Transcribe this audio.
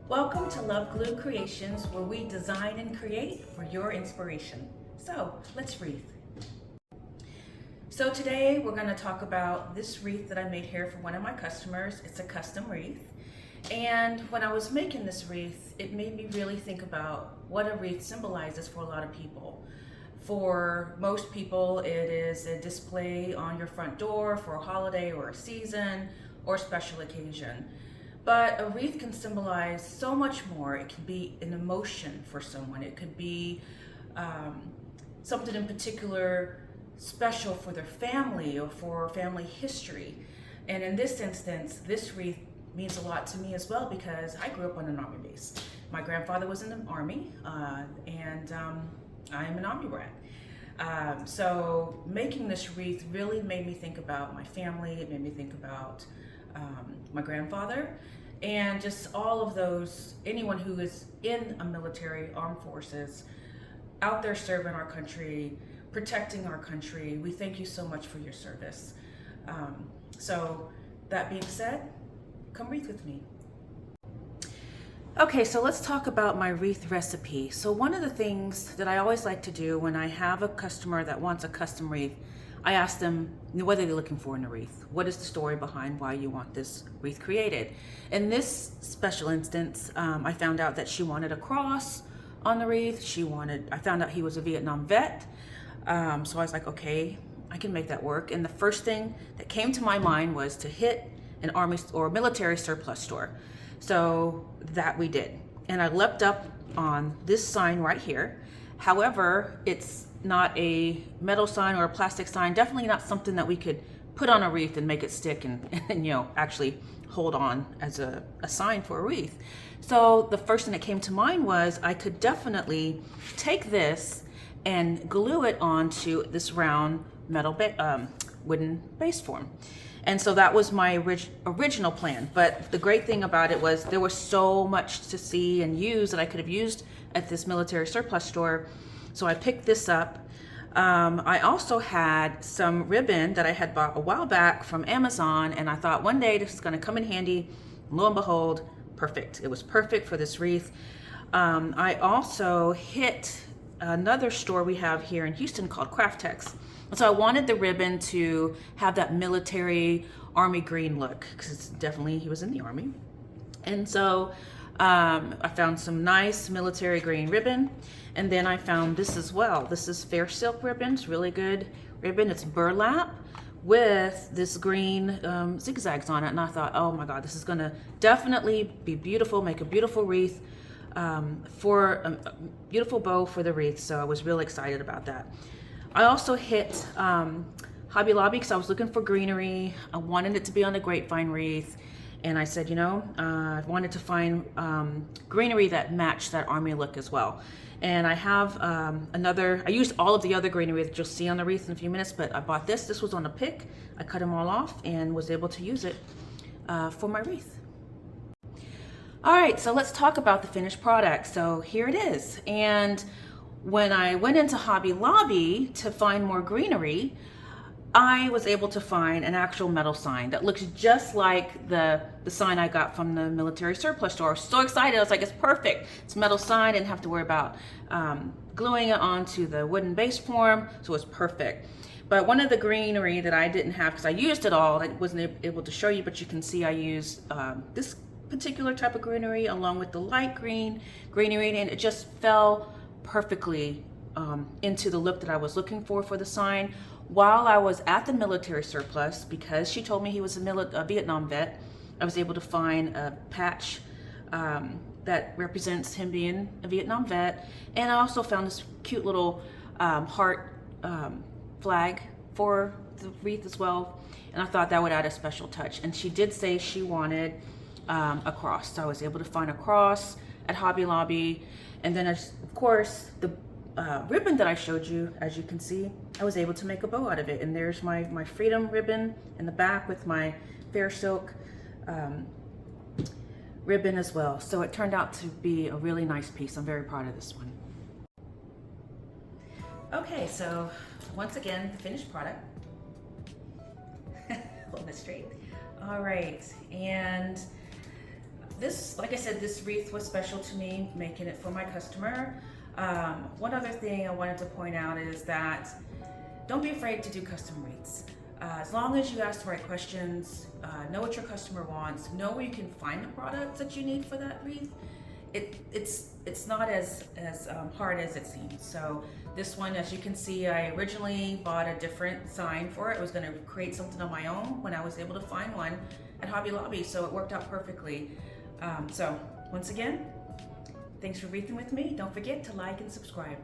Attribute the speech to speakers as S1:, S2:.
S1: Welcome to LovegLew Creations, where we design and create for your inspiration. So let's wreath. So today we're going to talk about this wreath that I made here for one of my customers. It's a custom wreath. And when I was making this wreath, it made me really think about what a wreath symbolizes for a lot of people. For most people, it is a display on your front door for a holiday or a season or special occasion. But a wreath can symbolize so much more. It can be an emotion for someone. It could be something in particular special for their family or for family history. And in this instance, this wreath means a lot to me as well because I grew up on an Army base. My grandfather was in the Army, and I am an Army brat. So making this wreath really made me think about my family. It made me think about my grandfather, and just all of those, anyone who is in a military, armed forces, out there serving our country, protecting our country. We thank you so much for your service. So that being said, come wreath with me. Okay, so let's talk about my wreath recipe. So one of the things that I always like to do when I have a customer that wants a custom wreath, I ask them, what are they looking for in a wreath? What is the story behind why you want this wreath created? In this special instance, I found out that she wanted a cross on the wreath. I found out he was a Vietnam vet. So I was like, okay, I can make that work. And the first thing that came to my mind was to hit an Army or military surplus store. So that we did. And I leapt up on this sign right here. However, it's not a metal sign or a plastic sign, definitely not something that we could put on a wreath and make it stick and actually hold on as a sign for a wreath. So the first thing that came to mind was I could definitely take this and glue it onto this round metal wooden base form. And so that was my original plan. But the great thing about it was there was so much to see and use that I could have used at this military surplus store. So I picked this up. I also had some ribbon that I had bought a while back from Amazon, and I thought one day this is going to come in handy. Lo and behold, perfect. It was perfect for this wreath. I also hit another store we have here in Houston called Craftex. And so I wanted the ribbon to have that military army green look because definitely he was in the Army. And so I found some nice military green ribbon, and then I found this as well. This is fair silk ribbon. It's really good ribbon. It's burlap with this green zigzags on it, and I thought, oh my God, this is gonna definitely be beautiful, make a beautiful wreath for a beautiful bow for the wreath. So I was really excited about that. I also hit Hobby Lobby because I was looking for greenery. I wanted it to be on the grapevine wreath. And I said, I wanted to find greenery that matched that Army look as well. And I have I used all of the other greenery that you'll see on the wreath in a few minutes, but I bought this. This was on a pick. I cut them all off and was able to use it for my wreath. All right, so let's talk about the finished product. So here it is. And when I went into Hobby Lobby to find more greenery, I was able to find an actual metal sign that looks just like the sign I got from the military surplus store. I was so excited. I was like, it's perfect. It's a metal sign. Didn't have to worry about gluing it onto the wooden base form, so it's perfect. But one of the greenery that I didn't have, because I used it all, I wasn't able to show you, but you can see I used this particular type of greenery along with the light greenery, and it just fell perfectly into the look that I was looking for the sign. While I was at the military surplus, because she told me he was a Vietnam vet, I was able to find a patch that represents him being a Vietnam vet. And I also found this cute little heart flag for the wreath as well. And I thought that would add a special touch. And she did say she wanted a cross. So I was able to find a cross at Hobby Lobby. And then, of course, the ribbon that I showed you, as you can see, I was able to make a bow out of it. And there's my freedom ribbon in the back with my fair silk ribbon as well. So it turned out to be a really nice piece. I'm very proud of this one. Okay, so once again, the finished product. Hold it straight. All right, and this, like I said, this wreath was special to me, making it for my customer. One other thing I wanted to point out is that don't be afraid to do custom wreaths. As long as you ask the right questions, know what your customer wants, know where you can find the products that you need for that wreath, it's not as hard as it seems. So this one, as you can see, I originally bought a different sign for it. I was going to create something on my own when I was able to find one at Hobby Lobby, so it worked out perfectly. So once again, thanks for wreathing with me. Don't forget to like and subscribe.